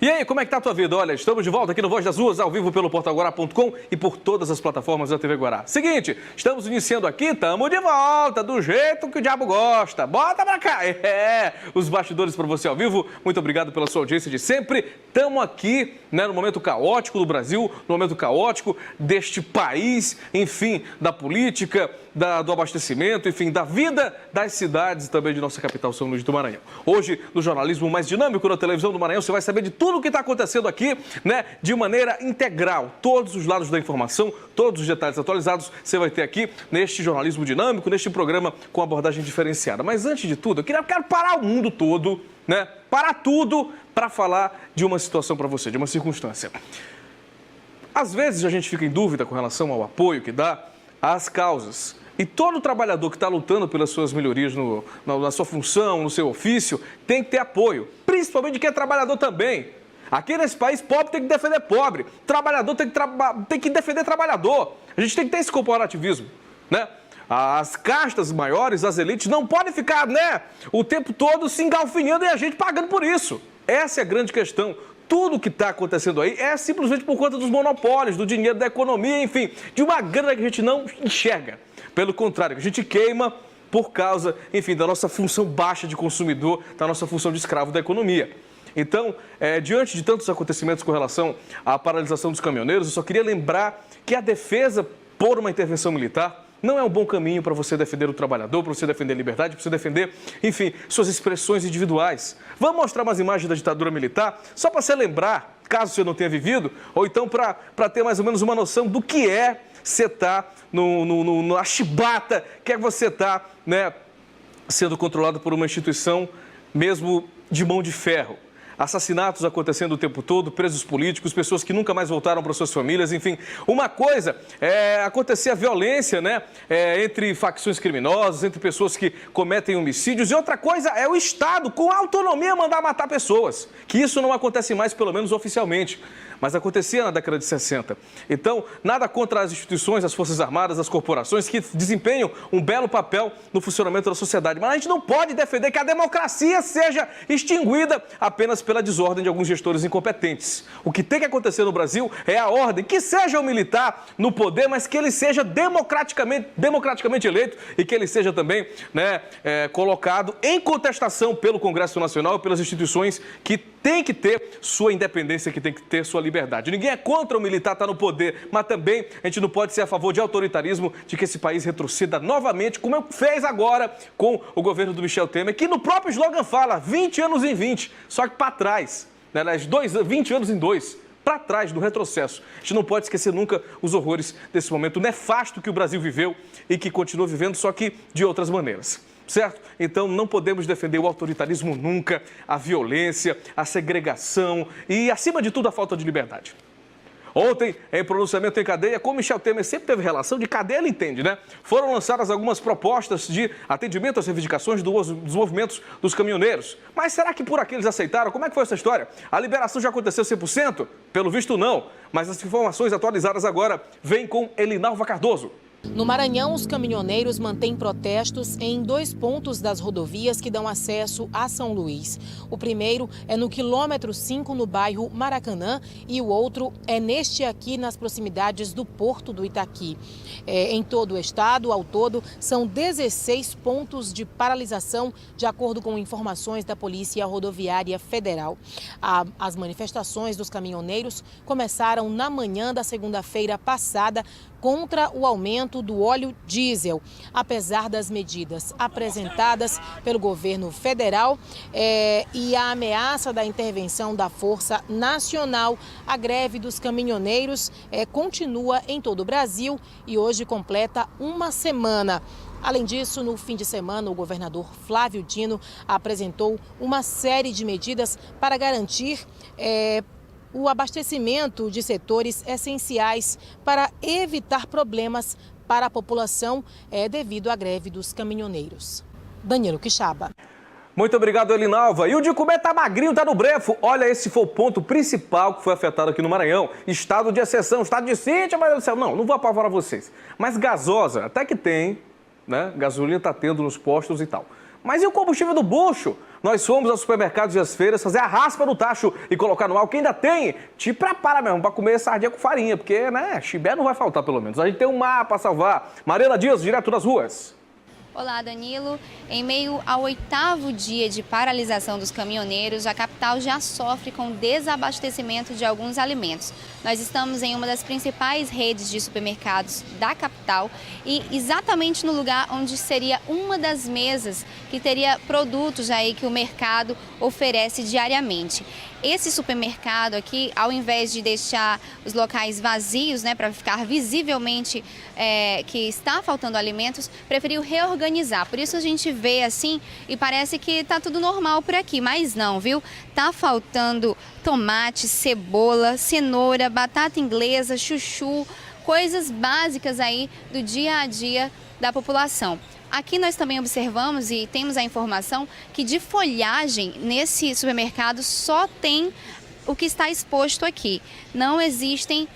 E aí, como é que tá a tua vida? Olha, estamos de volta aqui no Voz das Ruas, ao vivo pelo portalguará.com e por todas as plataformas da TV Guará. Seguinte, estamos iniciando aqui, estamos de volta, do jeito que o diabo gosta. Bota pra cá! Os bastidores para você ao vivo. Muito obrigado pela sua audiência de sempre. Estamos aqui, né, no momento caótico do Brasil, no momento caótico deste país, enfim, da política, do abastecimento, enfim, da vida das cidades e também de nossa capital, São Luís do Maranhão. Hoje, no jornalismo mais dinâmico da televisão do Maranhão, você vai saber de tudo o que está acontecendo aqui, né, de maneira integral. Todos os lados da informação, todos os detalhes atualizados, você vai ter aqui neste jornalismo dinâmico, neste programa com abordagem diferenciada. Mas antes de tudo, eu quero parar o mundo todo, né, parar tudo para falar de uma situação para você, de uma circunstância. Às vezes a gente fica em dúvida com relação ao apoio que dá às causas. E todo trabalhador que está lutando pelas suas melhorias na sua função, no seu ofício, tem que ter apoio. Principalmente quem é trabalhador também. Aqui nesse país, pobre tem que defender pobre. Trabalhador tem que defender trabalhador. A gente tem que ter esse corporativismo, né? As castas maiores, as elites, não podem ficar, né, o tempo todo se engalfinhando e a gente pagando por isso. Essa é a grande questão. Tudo que está acontecendo aí é simplesmente por conta dos monopólios, do dinheiro, da economia, enfim, de uma grana que a gente não enxerga. Pelo contrário, que a gente queima por causa, enfim, da nossa função baixa de consumidor, da nossa função de escravo da economia. Então, diante de tantos acontecimentos com relação à paralisação dos caminhoneiros, eu só queria lembrar que a defesa por uma intervenção militar não é um bom caminho para você defender o trabalhador, para você defender a liberdade, para você defender, enfim, suas expressões individuais. Vamos mostrar umas imagens da ditadura militar, só para você lembrar, caso você não tenha vivido, ou então para ter mais ou menos uma noção do que é você estar na chibata, que é você estar, né, sendo controlado por uma instituição mesmo de mão de ferro. Assassinatos acontecendo o tempo todo, presos políticos, pessoas que nunca mais voltaram para suas famílias, enfim. Uma coisa é acontecer a violência, né, entre facções criminosas, entre pessoas que cometem homicídios, e outra coisa é o Estado, com autonomia, mandar matar pessoas. Que isso não acontece mais, pelo menos oficialmente, mas acontecia na década de 60. Então, nada contra as instituições, as Forças Armadas, as corporações que desempenham um belo papel no funcionamento da sociedade. Mas a gente não pode defender que a democracia seja extinguida apenas pela desordem de alguns gestores incompetentes. O que tem que acontecer no Brasil é a ordem, que seja o militar no poder, mas que ele seja democraticamente eleito e que ele seja também, né, colocado em contestação pelo Congresso Nacional e pelas instituições que tem que ter sua independência, que tem que ter sua liberdade. Ninguém é contra o militar estar no poder, mas também a gente não pode ser a favor de autoritarismo, de que esse país retroceda novamente, como fez agora com o governo do Michel Temer, que no próprio slogan fala 20 anos em 20, só que para trás, né, 20 anos em 2, para trás, no retrocesso. A gente não pode esquecer nunca os horrores desse momento nefasto que o Brasil viveu e que continua vivendo, só que de outras maneiras. Certo? Então, não podemos defender o autoritarismo nunca, a violência, a segregação e, acima de tudo, a falta de liberdade. Ontem, em pronunciamento em cadeia, como Michel Temer sempre teve relação de cadeia, ele entende, né? Foram lançadas algumas propostas de atendimento às reivindicações dos movimentos dos caminhoneiros. Mas será que por aqui eles aceitaram? Como é que foi essa história? A liberação já aconteceu 100%? Pelo visto, não. Mas as informações atualizadas agora vêm com Elinalva Cardoso. No Maranhão, os caminhoneiros mantêm protestos em 2 pontos das rodovias que dão acesso a São Luís. O primeiro é no quilômetro 5, no bairro Maracanã, e o outro é neste aqui, nas proximidades do Porto do Itaqui. Em todo o estado, ao todo, são 16 pontos de paralisação, de acordo com informações da Polícia Rodoviária Federal. As manifestações dos caminhoneiros começaram na manhã da segunda-feira passada, contra o aumento do óleo diesel. Apesar das medidas apresentadas pelo governo federal e a ameaça da intervenção da Força Nacional, a greve dos caminhoneiros continua em todo o Brasil e hoje completa uma semana. Além disso, no fim de semana, o governador Flávio Dino apresentou uma série de medidas para garantir o abastecimento de setores essenciais para evitar problemas para a população devido à greve dos caminhoneiros. Danilo Quixaba. Muito obrigado, Elinalva. E o de comer tá magrinho, tá no brefo. Olha, esse foi o ponto principal que foi afetado aqui no Maranhão. Estado de exceção, estado de sítio, meu Deus do céu. Não vou apavorar vocês. Mas gasosa, até que tem, né? Gasolina tá tendo nos postos e tal. Mas e o combustível do bucho? Nós fomos aos supermercados e às feiras fazer a raspa no tacho e colocar no álcool que ainda tem. Te prepara mesmo para comer sardinha com farinha, porque, né, chibé não vai faltar pelo menos. A gente tem um mar para salvar. Mariana Dias, direto das ruas. Olá, Danilo. Em meio ao 8º dia de paralisação dos caminhoneiros, a capital já sofre com desabastecimento de alguns alimentos. Nós estamos em uma das principais redes de supermercados da capital e exatamente no lugar onde seria uma das mesas que teria produtos aí que o mercado oferece diariamente. Esse supermercado aqui, ao invés de deixar os locais vazios, né, para ficar visivelmente que está faltando alimentos, preferiu reorganizar. Por isso a gente vê assim e parece que está tudo normal por aqui, mas não, viu? Tá faltando tomate, cebola, cenoura, batata inglesa, chuchu, coisas básicas aí do dia a dia da população. Aqui nós também observamos e temos a informação que de folhagem nesse supermercado só tem o que está exposto aqui. Não existem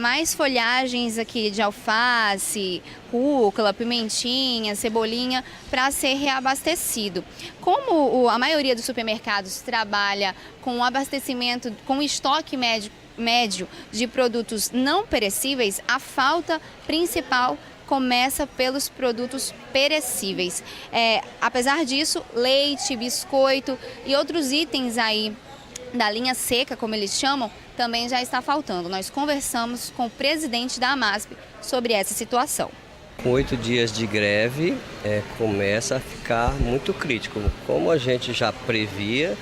mais folhagens aqui de alface, rúcula, pimentinha, cebolinha para ser reabastecido. Como a maioria dos supermercados trabalha com abastecimento, com estoque médio de produtos não perecíveis, a falta principal começa pelos produtos perecíveis. Apesar disso, leite, biscoito e outros itens aí da linha seca, como eles chamam, também já está faltando. Nós conversamos com o presidente da AMASP sobre essa situação. Com 8 dias de greve, começa a ficar muito crítico. Como a gente já previa,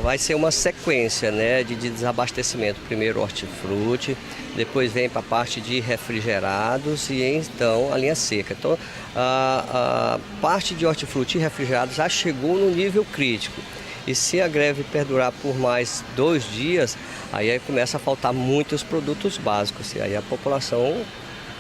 vai ser uma sequência, né, de desabastecimento. Primeiro hortifruti, depois vem para a parte de refrigerados e então a linha seca. Então a parte de hortifruti e refrigerados já chegou no nível crítico. E se a greve perdurar por mais 2 dias, aí começa a faltar muitos produtos básicos. E aí a população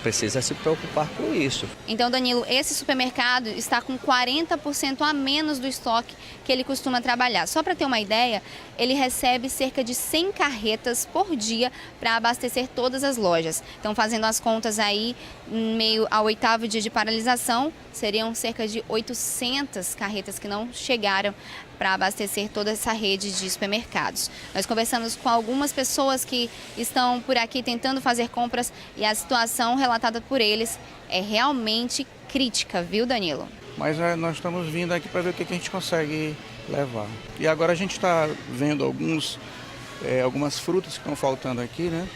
precisa se preocupar com isso. Então, Danilo, esse supermercado está com 40% a menos do estoque que ele costuma trabalhar. Só para ter uma ideia, ele recebe cerca de 100 carretas por dia para abastecer todas as lojas. Então, fazendo as contas aí, em meio ao 8º dia de paralisação, seriam cerca de 800 carretas que não chegaram para abastecer toda essa rede de supermercados. Nós conversamos com algumas pessoas que estão por aqui tentando fazer compras e a situação relatada por eles é realmente crítica, viu, Danilo? Mas nós estamos vindo aqui para ver o que a gente consegue levar. E agora a gente está vendo algumas frutas que estão faltando aqui, né?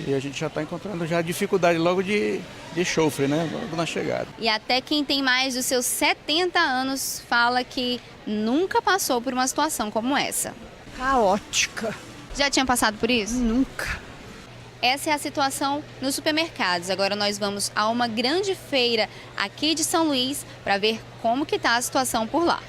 E a gente já está encontrando já dificuldade logo de chofre, né? Logo na chegada. E até quem tem mais dos seus 70 anos fala que nunca passou por uma situação como essa. Caótica. Já tinha passado por isso? Nunca. Essa é a situação nos supermercados. Agora nós vamos a uma grande feira aqui de São Luís para ver como que está a situação por lá.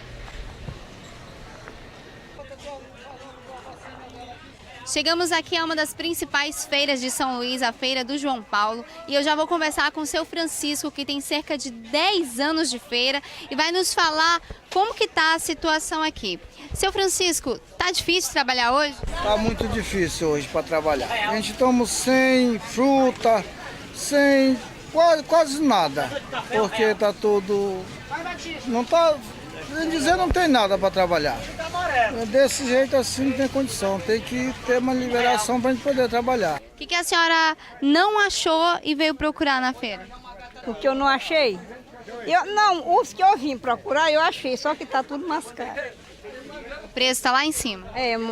Chegamos aqui a uma das principais feiras de São Luís, a Feira do João Paulo, e eu já vou conversar com o seu Francisco, que tem cerca de 10 anos de feira, e vai nos falar como que está a situação aqui. Seu Francisco, tá difícil trabalhar hoje? Tá muito difícil hoje para trabalhar. A gente estamos sem fruta, sem quase nada, porque tá tudo... Não tá... Bem dizer, não tem nada para trabalhar. Desse jeito assim não tem condição, tem que ter uma liberação para a gente poder trabalhar. O que a senhora não achou e veio procurar na feira? O que eu não achei? Os que eu vim procurar eu achei, só que está tudo mais caro. O preço está lá em cima?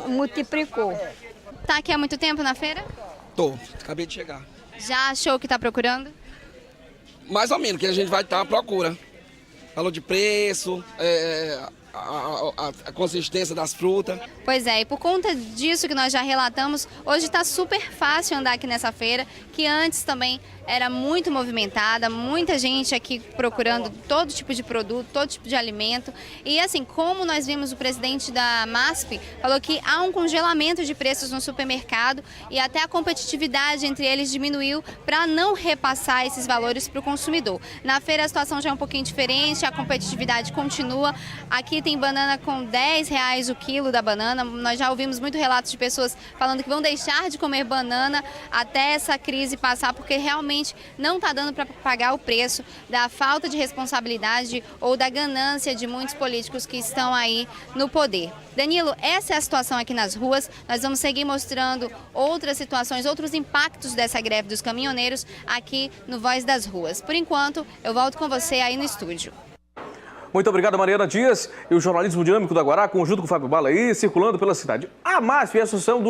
Multiplicou. Tá aqui há muito tempo na feira? Tô, acabei de chegar. Já achou o que está procurando? Mais ou menos, que a gente vai estar à procura. Valor de preço, a consistência das frutas. Pois é, e por conta disso que nós já relatamos, hoje está super fácil andar aqui nessa feira, que antes também era muito movimentada, muita gente aqui procurando todo tipo de produto, todo tipo de alimento. E assim, como nós vimos o presidente da MASP, falou que há um congelamento de preços no supermercado e até a competitividade entre eles diminuiu para não repassar esses valores para o consumidor. Na feira a situação já é um pouquinho diferente, a competitividade continua. Aqui tem banana com R$10 o quilo da banana. Nós já ouvimos muito relatos de pessoas falando que vão deixar de comer banana até essa crise passar, porque realmente não está dando para pagar o preço da falta de responsabilidade ou da ganância de muitos políticos que estão aí no poder. Danilo, essa é a situação aqui nas ruas. Nós vamos seguir mostrando outras situações, outros impactos dessa greve dos caminhoneiros aqui no Voz das Ruas. Por enquanto, eu volto com você aí no estúdio. Muito obrigado, Mariana Dias, e o jornalismo dinâmico da Guará, conjunto com o Fábio Bala aí, circulando pela cidade. A MASF é a associação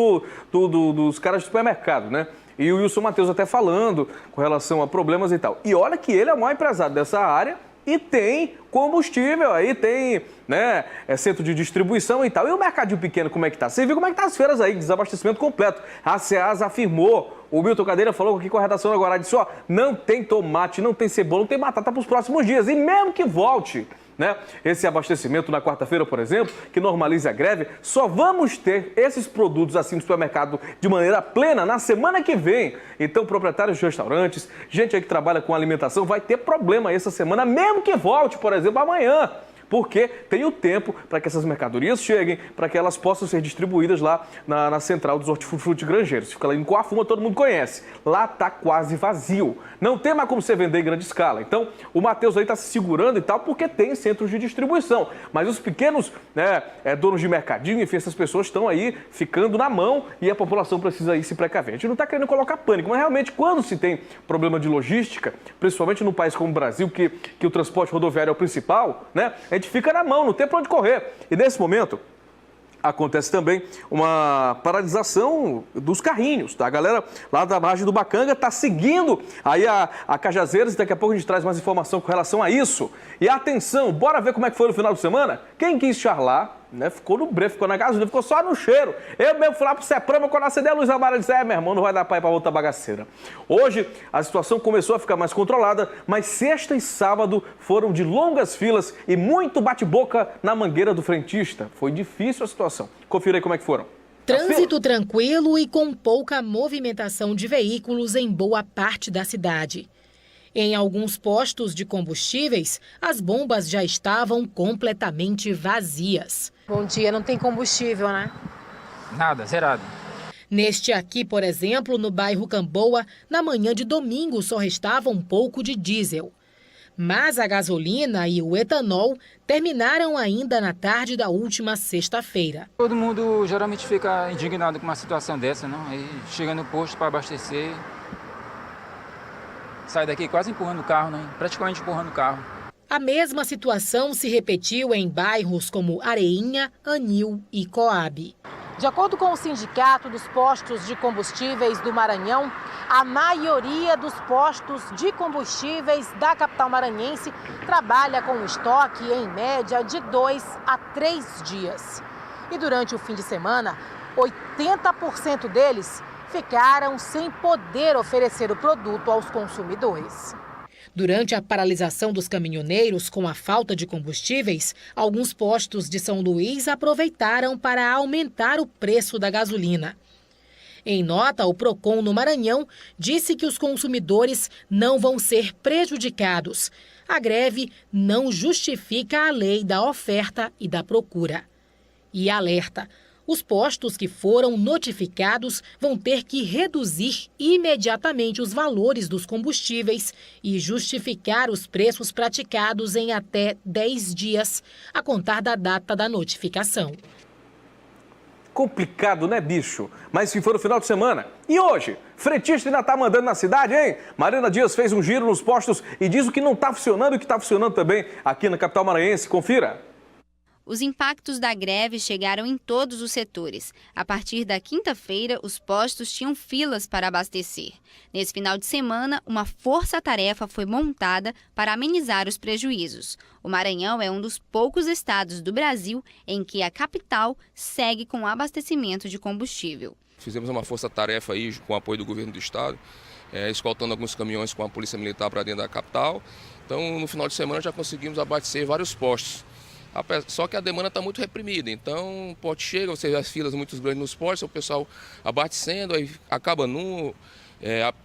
dos caras de supermercado, né? E o Wilson Matheus até falando com relação a problemas e tal. E olha que ele é o maior empresário dessa área e tem combustível, aí tem, né, centro de distribuição e tal. E o mercadinho pequeno, como é que tá? Você viu como é que tá as feiras aí, desabastecimento completo. A Ceasa afirmou, o Milton Cadeira falou aqui com a redação agora, disse, ó, não tem tomate, não tem cebola, não tem batata para os próximos dias. E mesmo que volte, né, esse abastecimento na quarta-feira, por exemplo, que normalize a greve, só vamos ter esses produtos assim no supermercado de maneira plena na semana que vem. Então, proprietários de restaurantes, gente aí que trabalha com alimentação, vai ter problema essa semana, mesmo que volte, por exemplo, amanhã. Porque tem o tempo para que essas mercadorias cheguem, para que elas possam ser distribuídas lá na central dos hortifruti granjeiros. Fica lá em Coafuma, todo mundo conhece. Lá está quase vazio. Não tem mais como você vender em grande escala. Então, o Matheus aí está se segurando e tal, porque tem centros de distribuição. Mas os pequenos, né, donos de mercadinho, enfim, essas pessoas estão aí ficando na mão e a população precisa aí se precaver. A gente não está querendo colocar pânico, mas realmente quando se tem problema de logística, principalmente num país como o Brasil, que o transporte rodoviário é o principal, né, a gente fica na mão, não tem para onde correr. E nesse momento acontece também uma paralisação dos carrinhos, tá? A galera lá da margem do Bacanga está seguindo aí a Cajazeiras e daqui a pouco a gente traz mais informação com relação a isso. E atenção, bora ver como é que foi no final de semana? Quem quis charlar, né, ficou no breu, ficou na gasolina, ficou só no cheiro. Eu mesmo fui lá pro Seprama, quando acendeu a luz amarela, disse, meu irmão, não vai dar pra ir pra outra bagaceira. Hoje, a situação começou a ficar mais controlada, mas sexta e sábado foram de longas filas e muito bate-boca na mangueira do frentista. Foi difícil a situação. Confira aí como é que foram. Trânsito tranquilo e com pouca movimentação de veículos em boa parte da cidade. Em alguns postos de combustíveis, as bombas já estavam completamente vazias. Bom dia, não tem combustível, né? Nada, zerado. Neste aqui, por exemplo, no bairro Camboa, na manhã de domingo só restava um pouco de diesel. Mas a gasolina e o etanol terminaram ainda na tarde da última sexta-feira. Todo mundo geralmente fica indignado com uma situação dessa, não? Aí chega no posto para abastecer, sai daqui quase empurrando o carro, né? Praticamente empurrando o carro. A mesma situação se repetiu em bairros como Areinha, Anil e Coab. De acordo com o Sindicato dos Postos de Combustíveis do Maranhão, a maioria dos postos de combustíveis da capital maranhense trabalha com estoque em média de 2 a 3 dias. E durante o fim de semana, 80% deles ficaram sem poder oferecer o produto aos consumidores. Durante a paralisação dos caminhoneiros com a falta de combustíveis, alguns postos de São Luís aproveitaram para aumentar o preço da gasolina. Em nota, o Procon no Maranhão disse que os consumidores não vão ser prejudicados. A greve não justifica a lei da oferta e da procura. E alerta: os postos que foram notificados vão ter que reduzir imediatamente os valores dos combustíveis e justificar os preços praticados em até 10 dias, a contar da data da notificação. Complicado, né, bicho? Mas se for no final de semana. E hoje? Frentista ainda tá mandando na cidade, hein? Mariana Dias fez um giro nos postos e diz o que não tá funcionando e o que tá funcionando também aqui na capital maranhense. Confira. Os impactos da greve chegaram em todos os setores. A partir da quinta-feira, os postos tinham filas para abastecer. Nesse final de semana, uma força-tarefa foi montada para amenizar os prejuízos. O Maranhão é um dos poucos estados do Brasil em que a capital segue com abastecimento de combustível. Fizemos uma força-tarefa aí com o apoio do governo do estado, escoltando alguns caminhões com a Polícia Militar para dentro da capital. Então, no final de semana, já conseguimos abastecer vários postos. Só que a demanda está muito reprimida, então o pote chega, você vê as filas muito grandes nos postos, o pessoal abastecendo, aí acaba num,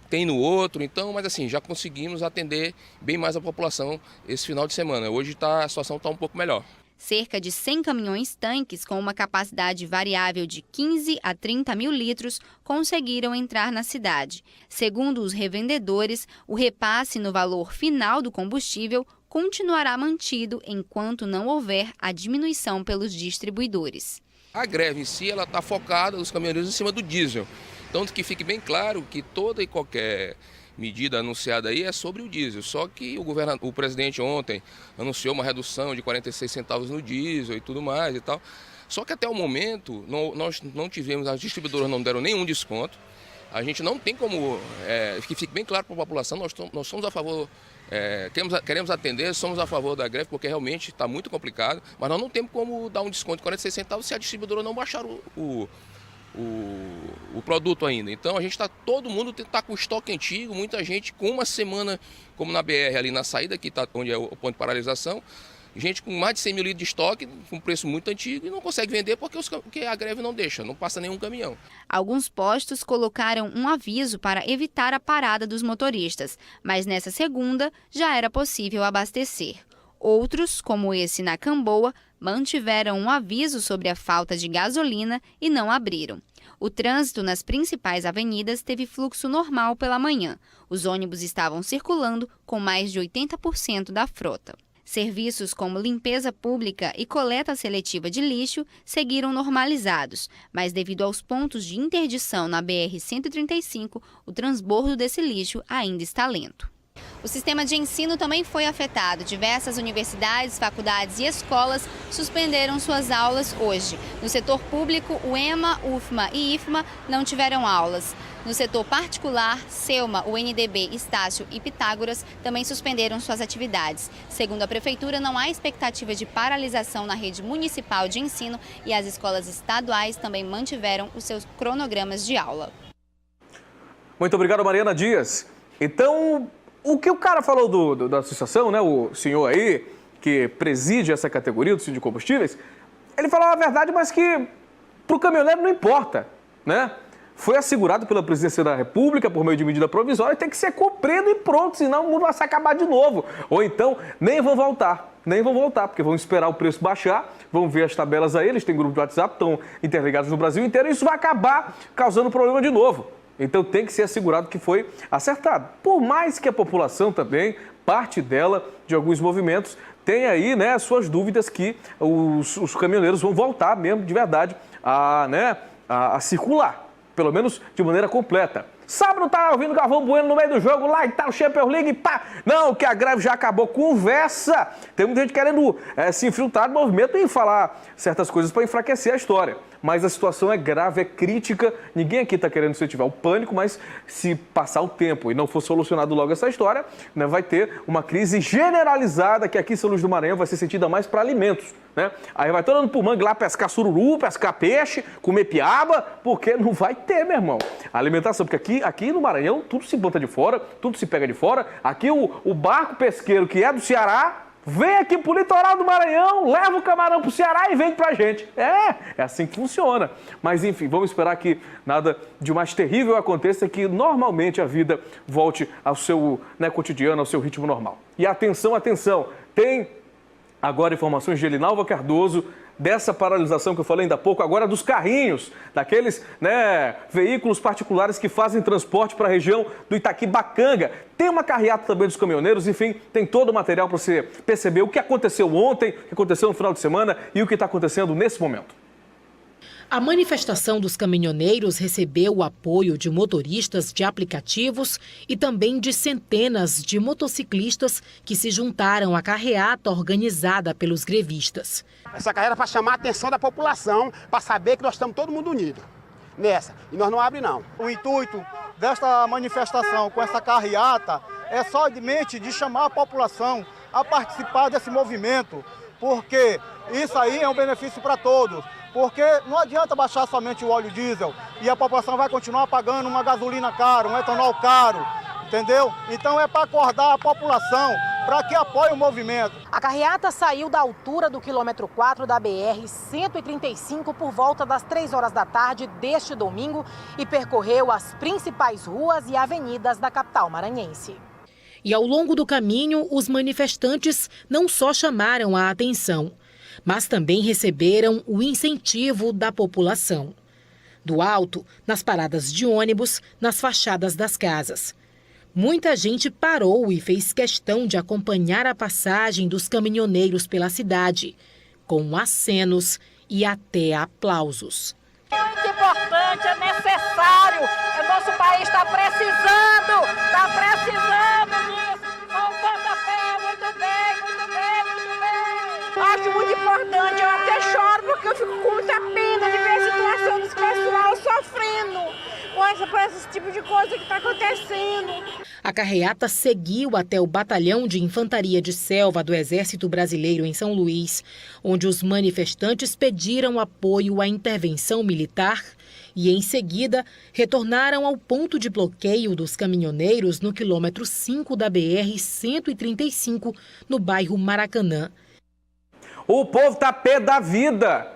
tem no outro, então, mas assim, já conseguimos atender bem mais a população esse final de semana. Hoje a situação está um pouco melhor. Cerca de 100 caminhões-tanques com uma capacidade variável de 15 a 30 mil litros conseguiram entrar na cidade. Segundo os revendedores, o repasse no valor final do combustível continuará mantido enquanto não houver a diminuição pelos distribuidores. A greve em si está focada, os caminhoneiros, em cima do diesel. Tanto que fique bem claro que toda e qualquer medida anunciada aí é sobre o diesel. Só que o presidente ontem anunciou uma redução de 46 centavos no diesel e tudo mais e tal. Só que até o momento nós não tivemos, as distribuidoras não deram nenhum desconto. A gente não tem como, que fique bem claro para a população, nós somos a favor, queremos atender, somos a favor da greve, porque realmente está muito complicado, mas nós não temos como dar um desconto de 46 centavos se a distribuidora não baixar o produto ainda. Então a gente todo mundo está com estoque antigo, muita gente com uma semana, como na BR ali na saída, que tá, onde é o ponto de paralisação, gente com mais de 100 mil litros de estoque, com preço muito antigo e não consegue vender porque a greve não deixa, não passa nenhum caminhão. Alguns postos colocaram um aviso para evitar a parada dos motoristas, mas nessa segunda já era possível abastecer. Outros, como esse na Camboa, mantiveram um aviso sobre a falta de gasolina e não abriram. O trânsito nas principais avenidas teve fluxo normal pela manhã. Os ônibus estavam circulando com mais de 80% da frota. Serviços como limpeza pública e coleta seletiva de lixo seguiram normalizados, mas devido aos pontos de interdição na BR-135, o transbordo desse lixo ainda está lento. O sistema de ensino também foi afetado. Diversas universidades, faculdades e escolas suspenderam suas aulas hoje. No setor público, o EMA, UFMA e IFMA não tiveram aulas. No setor particular, SEUMA, UNDB, Estácio e Pitágoras também suspenderam suas atividades. Segundo a Prefeitura, não há expectativa de paralisação na rede municipal de ensino e as escolas estaduais também mantiveram os seus cronogramas de aula. Muito obrigado, Mariana Dias. Então, o que o cara falou da associação, né, o senhor aí, que preside essa categoria do Sindicato de Combustíveis, ele falou a verdade, mas que para o caminhoneiro não importa, né? Foi assegurado pela Presidência da República por meio de medida provisória e tem que ser cumprido e pronto, senão o mundo vai se acabar de novo. Ou então, nem vão voltar, porque vão esperar o preço baixar, vão ver as tabelas aí, eles têm grupo de WhatsApp, estão interligados no Brasil inteiro e isso vai acabar causando problema de novo. Então tem que ser assegurado que foi acertado. Por mais que a população também, parte dela, de alguns movimentos, tem aí, né, suas dúvidas que os caminhoneiros vão voltar mesmo, de verdade, a circular. Pelo menos de maneira completa. Sábado tá ouvindo Galvão Bueno no meio do jogo lá e tal, Champions League, pá. Não, que a greve já acabou. Conversa. Tem muita gente querendo se infiltrar no movimento e falar certas coisas para enfraquecer a história. Mas a situação é grave, é crítica. Ninguém aqui está querendo incentivar o pânico, mas se passar o tempo e não for solucionado logo essa história, né, vai ter uma crise generalizada que aqui em São Luís do Maranhão vai ser sentida mais para alimentos. Né? Aí vai todo mundo pro mangue lá pescar sururu, pescar peixe, comer piaba, porque não vai ter, meu irmão. A alimentação, porque aqui no Maranhão tudo se bota de fora, tudo se pega de fora. Aqui o barco pesqueiro que é do Ceará vem aqui pro litoral do Maranhão, leva o camarão pro Ceará e vende pra gente. É assim que funciona. Mas enfim, vamos esperar que nada de mais terrível aconteça, que normalmente a vida volte ao seu cotidiano, ao seu ritmo normal. E atenção, tem agora informações de Elinalva Cardoso, dessa paralisação que eu falei ainda há pouco, agora dos carrinhos, daqueles veículos particulares que fazem transporte para a região do Itaquibacanga. Tem uma carreata também dos caminhoneiros, enfim, tem todo o material para você perceber o que aconteceu ontem, o que aconteceu no final de semana e o que está acontecendo nesse momento. A manifestação dos caminhoneiros recebeu o apoio de motoristas de aplicativos e também de centenas de motociclistas que se juntaram à carreata organizada pelos grevistas. Essa carreira é para chamar a atenção da população, para saber que nós estamos todo mundo unido nessa, e nós não abrimos não. O intuito desta manifestação com essa carreata é somente de chamar a população a participar desse movimento, porque isso aí é um benefício para todos. Porque não adianta baixar somente o óleo diesel e a população vai continuar pagando uma gasolina cara, um etanol caro, entendeu? Então é para acordar a população para que apoie o movimento. A carreata saiu da altura do quilômetro 4 da BR-135 por volta das 3 horas da tarde deste domingo e percorreu as principais ruas e avenidas da capital maranhense. E ao longo do caminho, os manifestantes não só chamaram a atenção. mas também receberam o incentivo da população. Do alto, nas paradas de ônibus, nas fachadas das casas. Muita gente parou e fez questão de acompanhar a passagem dos caminhoneiros pela cidade, com acenos e até aplausos. É muito importante, é necessário. O nosso país está precisando disso. Voltando a pé, muito bem. Acho muito importante, eu até choro porque eu fico com muita pena de ver a situação desse pessoal sofrendo por esse tipo de coisa que está acontecendo. A carreata seguiu até o Batalhão de Infantaria de Selva do Exército Brasileiro em São Luís, onde os manifestantes pediram apoio à intervenção militar e, em seguida, retornaram ao ponto de bloqueio dos caminhoneiros no quilômetro 5 da BR-135, no bairro Maracanã. O povo tá pé da vida.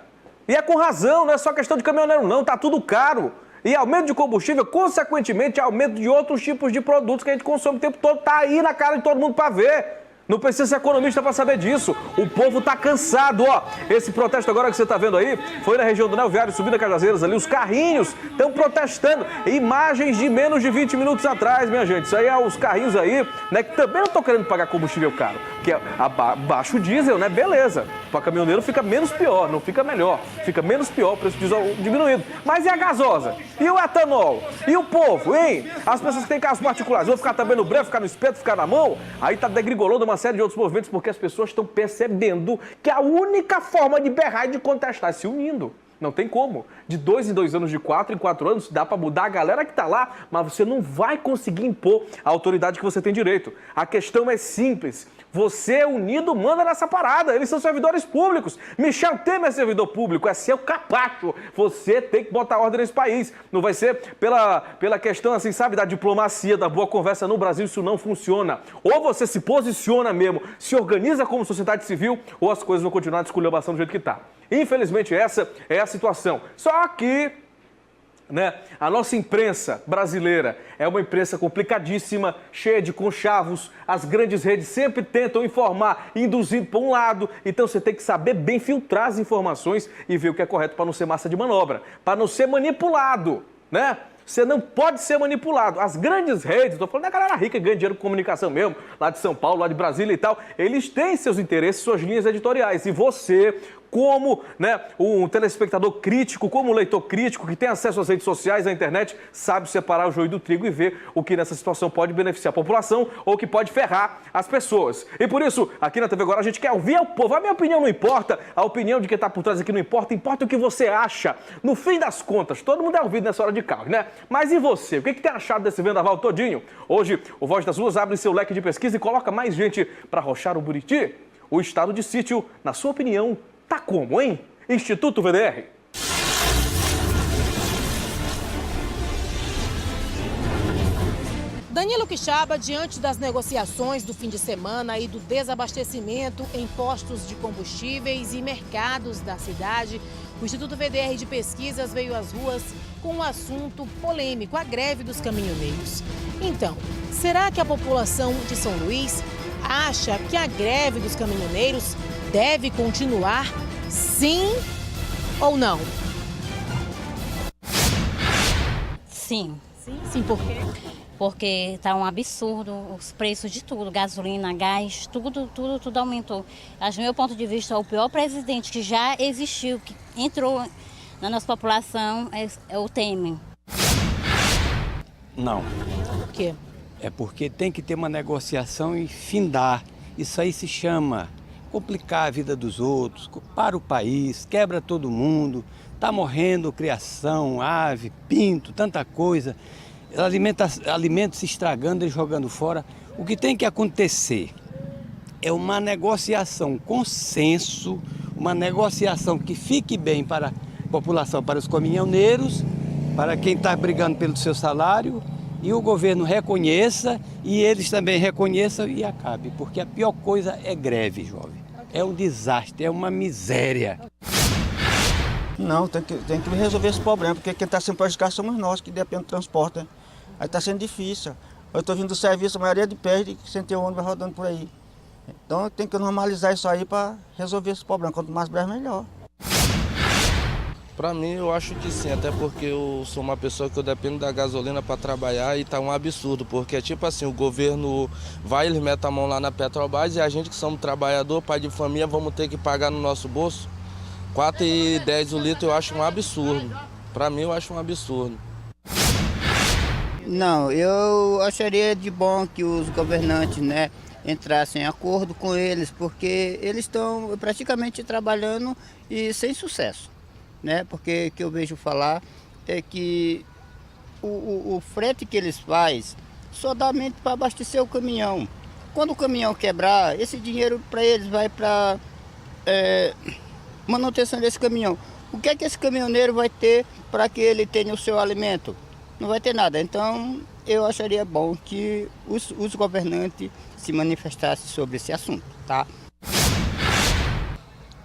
E é com razão, não é só questão de caminhoneiro não, tá tudo caro. E aumento de combustível, consequentemente, aumento de outros tipos de produtos que a gente consome o tempo todo, tá aí na cara de todo mundo para ver. Não precisa ser economista para saber disso. O povo tá cansado, ó. Esse protesto agora que você tá vendo aí, foi na região do Anel Viário, subindo a Cajazeiras ali. Os carrinhos estão protestando. Imagens de menos de 20 minutos atrás, minha gente. Isso aí é os carrinhos aí, né, que também não estão querendo pagar combustível caro. Porque abaixo o diesel, né, beleza. Para caminhoneiro fica menos pior, não fica melhor. Fica menos pior, o preço do diesel diminuído. Mas e a gasosa? E o etanol? E o povo, hein? As pessoas que têm carros particulares vão ficar também no breve, ficar no espeto, ficar na mão? Aí tá degringolando uma série de outros movimentos, porque as pessoas estão percebendo que a única forma de berrar e de contestar é se unindo. Não tem como. De 2 em 2 anos, de 4 em 4 anos, dá para mudar a galera que está lá, mas você não vai conseguir impor a autoridade que você tem direito. A questão é simples. Você unido manda nessa parada. Eles são servidores públicos. Michel Temer é servidor público, é seu capacho. Você tem que botar ordem nesse país. Não vai ser pela questão, assim, sabe, da diplomacia, da boa conversa no Brasil. Isso não funciona. Ou você se posiciona mesmo, se organiza como sociedade civil, ou as coisas vão continuar desculhambação do jeito que está. Infelizmente, essa é a situação. Só que, né, a nossa imprensa brasileira é uma imprensa complicadíssima, cheia de conchavos. As grandes redes sempre tentam informar, induzindo para um lado. Então você tem que saber bem filtrar as informações e ver o que é correto para não ser massa de manobra, para não ser manipulado, né? Você não pode ser manipulado. As grandes redes, estou falando da galera rica que ganha dinheiro com comunicação mesmo, lá de São Paulo, lá de Brasília e tal, eles têm seus interesses, suas linhas editoriais. E você, como, né, um telespectador crítico, como um leitor crítico, que tem acesso às redes sociais, à internet, sabe separar o joio do trigo e ver o que nessa situação pode beneficiar a população ou que pode ferrar as pessoas. E por isso, aqui na TV Agora, a gente quer ouvir o povo. A minha opinião não importa, a opinião de quem está por trás aqui não importa, importa o que você acha. No fim das contas, todo mundo é ouvido nessa hora de carro, né? Mas e você? O que tem achado desse vendaval todinho? Hoje, o Voz das Ruas abre seu leque de pesquisa e coloca mais gente para arrochar o Buriti. O estado de sítio, na sua opinião, tá como, hein? Instituto VDR. Danilo Quixaba, diante das negociações do fim de semana e do desabastecimento em postos de combustíveis e mercados da cidade, o Instituto VDR de Pesquisas veio às ruas com um assunto polêmico, a greve dos caminhoneiros. Então, será que a população de São Luís acha que a greve dos caminhoneiros deve continuar, sim ou não? Sim. Sim, por quê? Porque está um absurdo os preços de tudo, gasolina, gás, tudo aumentou. Acho, do meu ponto de vista, o pior presidente que já existiu, que entrou na nossa população, é o Temer. Não. Por quê? É porque tem que ter uma negociação e findar. Isso aí se chama complicar a vida dos outros, para o país, quebra todo mundo, está morrendo criação, ave, pinto, tanta coisa. Alimentos se estragando e jogando fora. O que tem que acontecer é uma negociação, consenso, uma negociação que fique bem para a população, para os caminhoneiros, para quem está brigando pelo seu salário, e o governo reconheça e eles também reconheçam e acabe, porque a pior coisa é greve, jovem. É um desastre, é uma miséria. Não, tem que resolver esse problema, porque quem está sendo prejudicado somos nós, que dependem do transporte, né? Aí está sendo difícil. Eu estou vindo do serviço, a maioria de pé, sem ter ônibus rodando por aí. Então tem que normalizar isso aí para resolver esse problema. Quanto mais breve, melhor. Para mim, eu acho que sim, até porque eu sou uma pessoa que eu dependo da gasolina para trabalhar e tá um absurdo, porque tipo assim, o governo vai, eles metem a mão lá na Petrobras e a gente que somos trabalhador, pai de família, vamos ter que pagar no nosso bolso. 4,10 o litro eu acho um absurdo. Para mim, eu acho um absurdo. Não, eu acharia de bom que os governantes, né, entrassem em acordo com eles, porque eles estão praticamente trabalhando e sem sucesso. Né? Porque o que eu vejo falar é que o frete que eles fazem só dá mente para abastecer o caminhão. Quando o caminhão quebrar, esse dinheiro para eles vai para manutenção desse caminhão. O que é que esse caminhoneiro vai ter para que ele tenha o seu alimento? Não vai ter nada. Então eu acharia bom que os governantes se manifestassem sobre esse assunto, tá?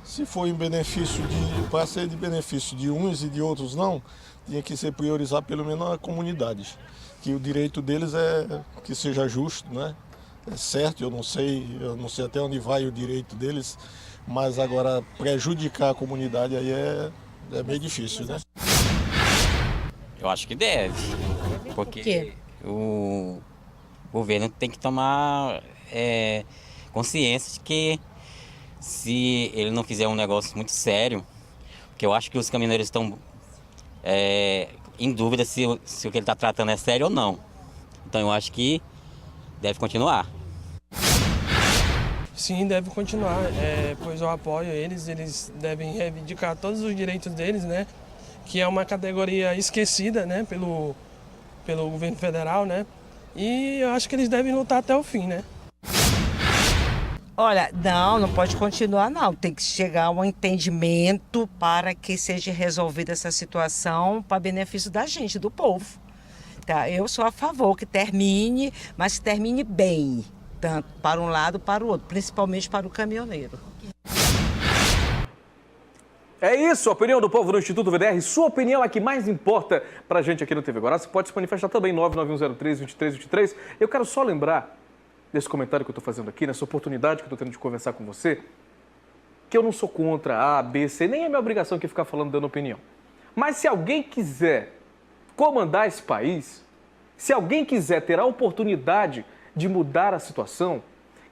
Se for em benefício para ser de benefício de uns e de outros não, tinha que ser priorizar pelo menos a comunidade. Que o direito deles é que seja justo, né? É certo, eu não sei até onde vai o direito deles, mas agora prejudicar a comunidade aí é meio difícil, né? Eu acho que deve, porque o governo tem que tomar consciência de que se ele não fizer um negócio muito sério, porque eu acho que os caminhoneiros estão em dúvida se o que ele está tratando é sério ou não. Então eu acho que deve continuar. Sim, deve continuar, pois eu apoio eles devem reivindicar todos os direitos deles, né? Que é uma categoria esquecida, né? Pelo governo federal, né? E eu acho que eles devem lutar até o fim, né? Olha, não pode continuar não, tem que chegar a um entendimento para que seja resolvida essa situação para benefício da gente, do povo. Tá? Eu sou a favor que termine, mas que termine bem, tanto para um lado para o outro, principalmente para o caminhoneiro. É isso, a opinião do povo no Instituto VDR. Sua opinião é a que mais importa pra gente aqui no TV Guará. Você pode se manifestar também, 99103-2323. Eu quero só lembrar desse comentário que eu estou fazendo aqui, nessa oportunidade que eu estou tendo de conversar com você, que eu não sou contra A, B, C, nem é minha obrigação aqui ficar falando, dando opinião. Mas se alguém quiser comandar esse país, se alguém quiser ter a oportunidade de mudar a situação,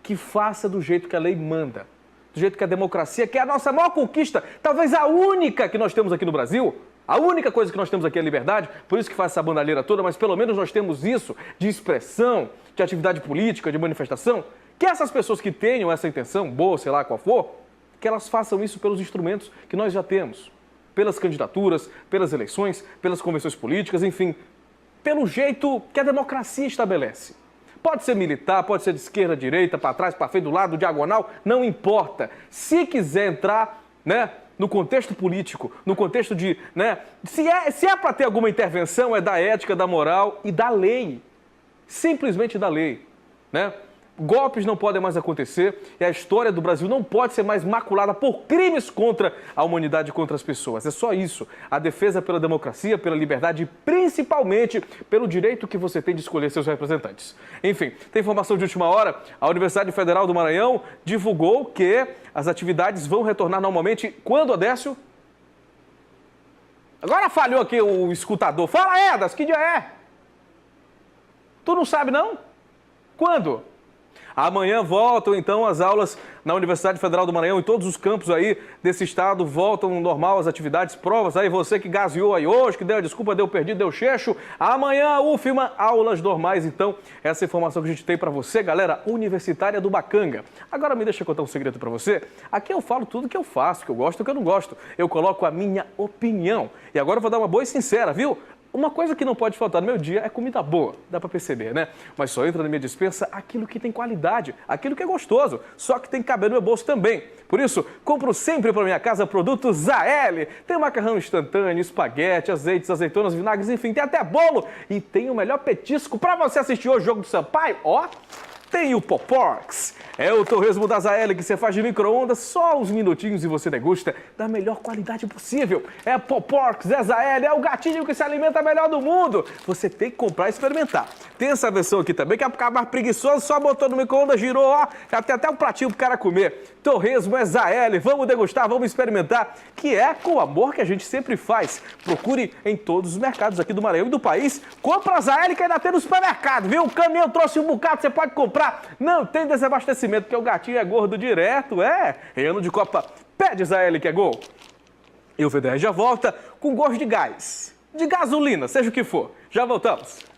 que faça do jeito que a lei manda, do jeito que a democracia, que é a nossa maior conquista, talvez a única que nós temos aqui no Brasil, a única coisa que nós temos aqui é a liberdade, por isso que faz essa bandalheira toda, mas pelo menos nós temos isso de expressão, de atividade política, de manifestação, que essas pessoas que tenham essa intenção, boa, sei lá qual for, que elas façam isso pelos instrumentos que nós já temos, pelas candidaturas, pelas eleições, pelas convenções políticas, enfim, pelo jeito que a democracia estabelece. Pode ser militar, pode ser de esquerda, direita, para trás, para frente, do lado, diagonal, não importa. Se quiser entrar, né, no contexto político, no contexto de, né, se é para ter alguma intervenção, é da ética, da moral e da lei. Simplesmente da lei, né? Golpes não podem mais acontecer e a história do Brasil não pode ser mais maculada por crimes contra a humanidade e contra as pessoas. É só isso. A defesa pela democracia, pela liberdade e principalmente pelo direito que você tem de escolher seus representantes. Enfim, tem informação de última hora. A Universidade Federal do Maranhão divulgou que as atividades vão retornar normalmente quando, Odécio? Agora falhou aqui o escutador. Fala, Edas, que dia é? Tu não sabe, não? Quando? Amanhã voltam, então, as aulas na Universidade Federal do Maranhão e todos os campos aí desse estado voltam normal as atividades, provas. Aí você que gaseou aí hoje, que deu a desculpa, deu perdido, deu checho. Amanhã, UFMA, aulas normais. Então, essa informação que a gente tem para você, galera, Universitária do Bacanga. Agora me deixa contar um segredo para você. Aqui eu falo tudo que eu faço, que eu gosto e que eu não gosto. Eu coloco a minha opinião. E agora eu vou dar uma boa e sincera, viu? Uma coisa que não pode faltar no meu dia é comida boa, dá para perceber, né? Mas só entra na minha despensa aquilo que tem qualidade, aquilo que é gostoso, só que tem que caber no meu bolso também. Por isso, compro sempre para minha casa produtos AL. Tem macarrão instantâneo, espaguete, azeites, azeitonas, vinagres, enfim, tem até bolo. E tem o melhor petisco para você assistir hoje o Jogo do Sampaio. Ó, tem o Poporcs. É o torresmo da Zael que você faz de micro-ondas, só uns minutinhos e você degusta da melhor qualidade possível. É Poporcs, é Zael, é o gatinho que se alimenta melhor do mundo. Você tem que comprar e experimentar. Tem essa versão aqui também, que é ficar mais preguiçoso, só botou no micro-ondas, girou, ó, já tem até um pratinho pro cara comer. Torresmo é Zael, vamos degustar, vamos experimentar, que é com o amor que a gente sempre faz. Procure em todos os mercados aqui do Maranhão e do país. Compra a Zael que ainda tem no supermercado, viu? O caminhão trouxe um bocado, você pode comprar. Não tem desabastecimento, porque o gatinho é gordo direto, é. Em ano de Copa, pede Zael que é gol. E o VDR já volta com gosto de gás, de gasolina, seja o que for. Já voltamos.